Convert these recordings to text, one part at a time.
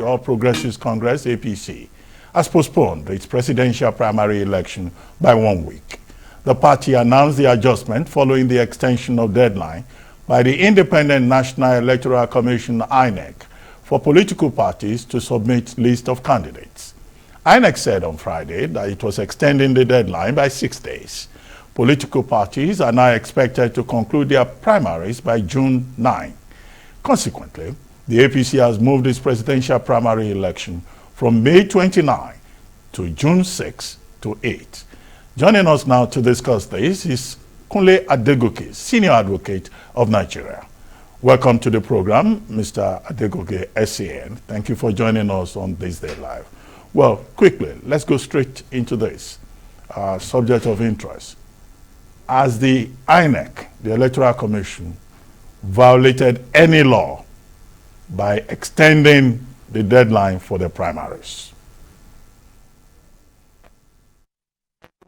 the All Progressives Congress, APC, has postponed its presidential primary election by 1 week. The party announced the adjustment following the extension of deadline by the Independent National Electoral Commission, INEC, for political parties to submit list of candidates. INEC said on Friday that it was extending the deadline by 6 days. Political parties are now expected to conclude their primaries by June 9. Consequently, the APC has moved its presidential primary election from May 29 to June 6 to 8. Joining us now to discuss this is Kunle Adegoke, Senior Advocate of Nigeria. Welcome to the program, Mr. Adegoke, SCN. Thank you for joining us on This Day Live. Well, quickly, let's go straight into this subject of interest. Has the INEC, the Electoral Commission, violated any law by extending the deadline for the primaries?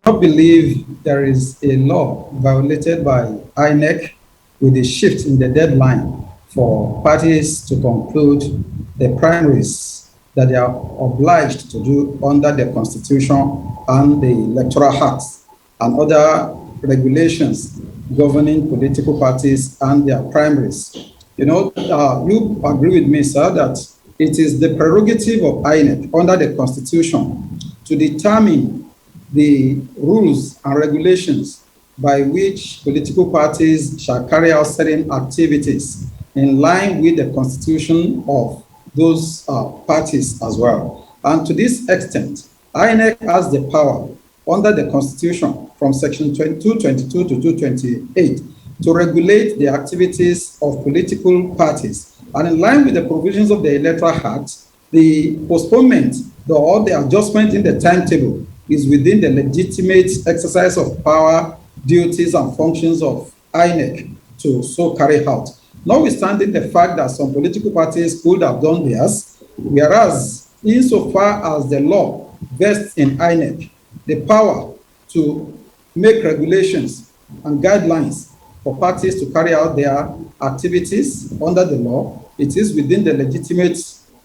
I believe there is a law violated by INEC with a shift in the deadline for parties to conclude the primaries that they are obliged to do under the Constitution and the Electoral Act and other regulations governing political parties and their primaries. You know, you agree with me, sir, that it is the prerogative of INEC under the Constitution to determine the rules and regulations by which political parties shall carry out certain activities in line with the constitution of those parties as well. And to this extent, INEC has the power under the Constitution from Section 222 to 228 to regulate the activities of political parties. And in line with the provisions of the Electoral Act, the postponement or the adjustment in the timetable is within the legitimate exercise of power, duties, and functions of INEC to so carry out. Notwithstanding the fact that some political parties could have done theirs, whereas insofar as the law vests in INEC the power to make regulations and guidelines for parties to carry out their activities under the law, it is within the legitimate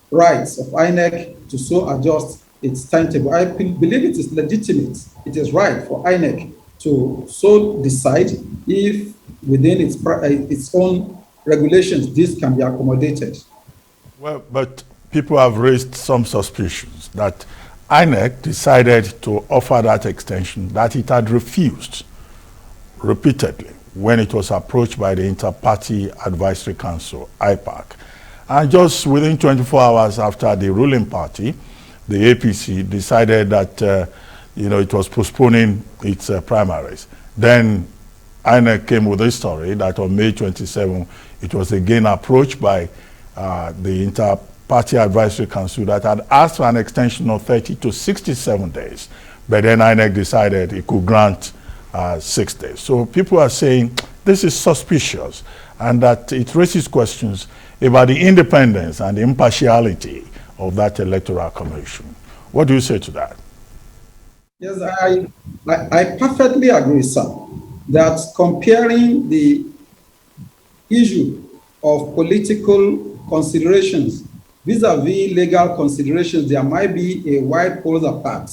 rights of INEC to so adjust its timetable. I believe it is legitimate, it is right for INEC to so decide if within its own regulations this can be accommodated. Well, but people have raised some suspicions that INEC decided to offer that extension that it had refused repeatedly when it was approached by the Inter-Party Advisory Council, IPAC. And just within 24 hours after the ruling party, the APC decided that it was postponing its primaries. Then INEC came with a story that on May 27, it was again approached by the Inter-Party Advisory Council that had asked for an extension of 30 to 67 days. But then INEC decided it could grant 6 days. So people are saying this is suspicious and that it raises questions about the independence and the impartiality of that Electoral Commission. What do you say to that? Yes, I perfectly agree, sir, that comparing the issue of political considerations vis-a-vis legal considerations, there might be a wide poles apart.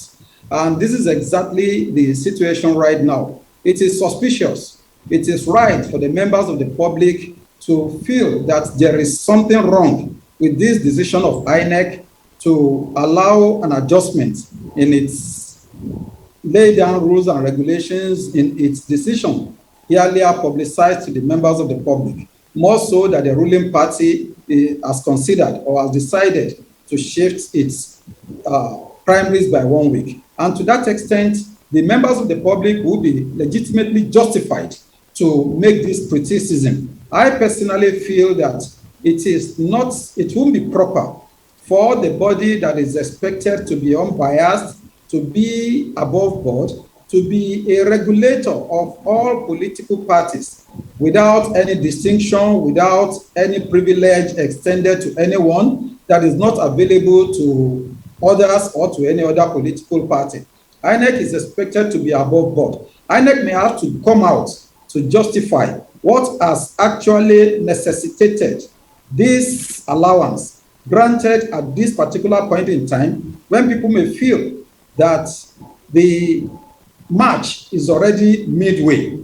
And this is exactly the situation right now. It is suspicious. It is right for the members of the public to feel that there is something wrong with this decision of INEC to allow an adjustment in its lay down rules and regulations in its decision, earlier publicized to the members of the public, more so that the ruling party has considered or has decided to shift its primaries by 1 week. And to that extent, the members of the public will be legitimately justified to make this criticism. I personally feel that it won't be proper for the body that is expected to be unbiased, to be above board, to be a regulator of all political parties without any distinction, without any privilege extended to anyone that is not available to others or to any other political party. INEC is expected to be above board. INEC may have to come out to justify what has actually necessitated this allowance granted at this particular point in time, when people may feel that the match is already midway.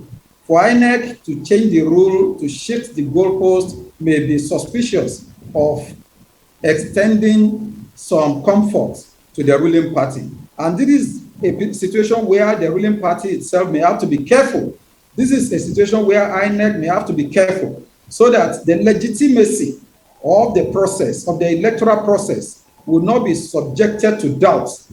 For INEC to change the rule, to shift the goalpost, may be suspicious of extending some comfort to the ruling party. And this is a situation where the ruling party itself may have to be careful. This is a situation where INEC may have to be careful so that the legitimacy of the process, of the electoral process, will not be subjected to doubts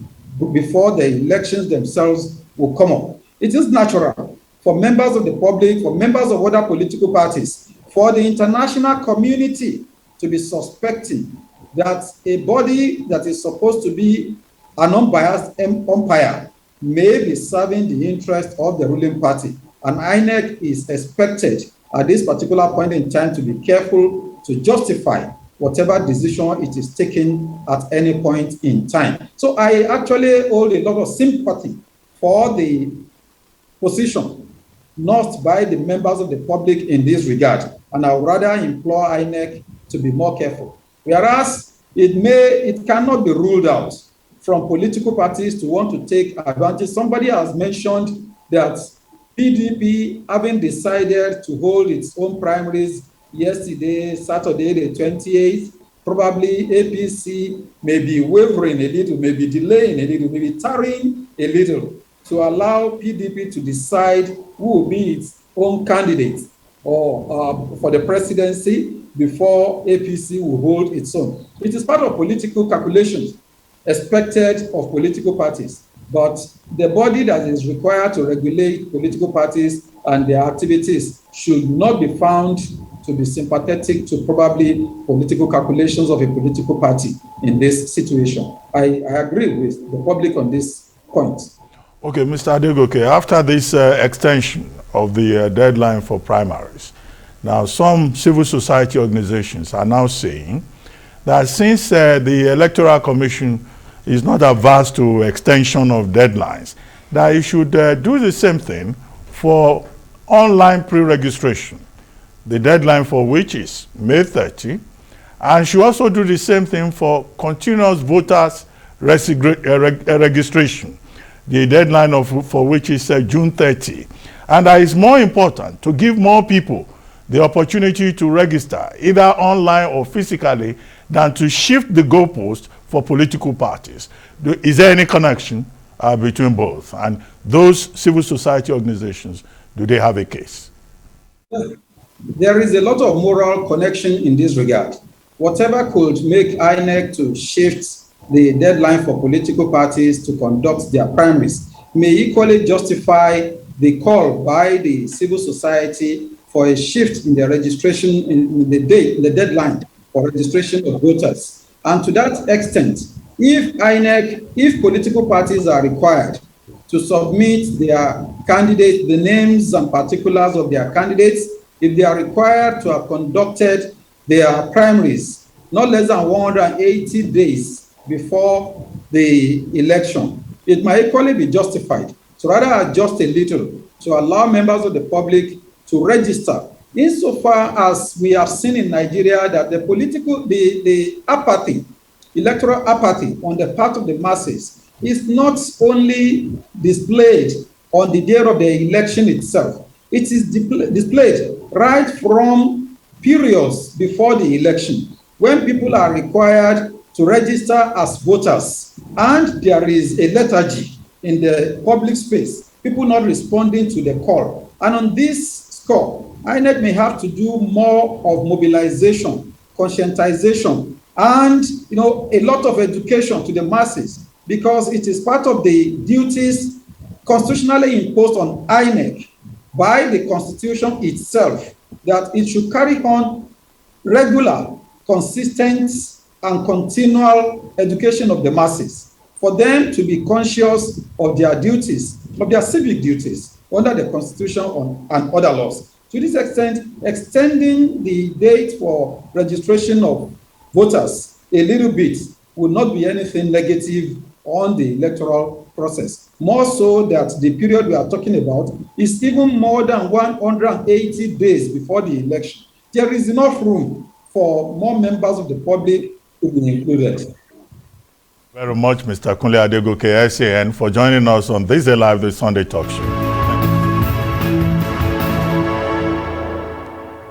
before the elections themselves will come up. It is natural for members of the public, for members of other political parties, for the international community to be suspecting that a body that is supposed to be an unbiased umpire may be serving the interest of the ruling party. And INEC is expected at this particular point in time to be careful to justify whatever decision it is taking at any point in time. So I actually hold a lot of sympathy for the position not by the members of the public in this regard. And I would rather implore INEC to be more careful. Whereas it cannot be ruled out from political parties to want to take advantage. Somebody has mentioned that PDP, having decided to hold its own primaries yesterday, Saturday, the 28th, probably APC may be wavering a little, maybe delaying a little, maybe tarrying a little to allow PDP to decide who will be its own candidate or for the presidency before APC will hold its own. It is part of political calculations expected of political parties. But the body that is required to regulate political parties and their activities should not be found to be sympathetic to probably political calculations of a political party in this situation. I agree with the public on this point. Okay, Mr. Adegoke, after this extension of the deadline for primaries, now some civil society organizations are now saying that since the Electoral Commission is not averse to extension of deadlines, that you should do the same thing for online pre-registration, the deadline for which is May 30, and should also do the same thing for continuous voters registration, the deadline for which is June 30. And that is more important to give more people the opportunity to register either online or physically than to shift the goalpost for political parties. Is there any connection between both? And those civil society organizations, do they have a case? There is a lot of moral connection in this regard. Whatever could make INEC to shift the deadline for political parties to conduct their primaries may equally justify the call by the civil society for a shift in the registration, in the deadline for registration of voters. And to that extent, if political parties are required to submit their candidates, the names and particulars of their candidates, if they are required to have conducted their primaries not less than 180 days before the election, it might equally be justified to rather adjust a little to allow members of the public to register, insofar as we have seen in Nigeria that the apathy, electoral apathy on the part of the masses is not only displayed on the day of the election itself, it is displayed right from periods before the election, when people are required to register as voters, and there is a lethargy in the public space, people not responding to the call. And on this score, INEC may have to do more of mobilization, conscientization, and a lot of education to the masses, because it is part of the duties constitutionally imposed on INEC by the Constitution itself that it should carry on regular, consistent, and continual education of the masses, for them to be conscious of their duties, of their civic duties under the Constitution and other laws. To this extent, extending the date for registration of voters a little bit would not be anything negative on the electoral process. More so that the period we are talking about is even more than 180 days before the election. There is enough room for more members of the public to be included. Very much, Mr. Kunle Adegoke, SAN, for joining us on This Day Live, the Sunday Talk Show.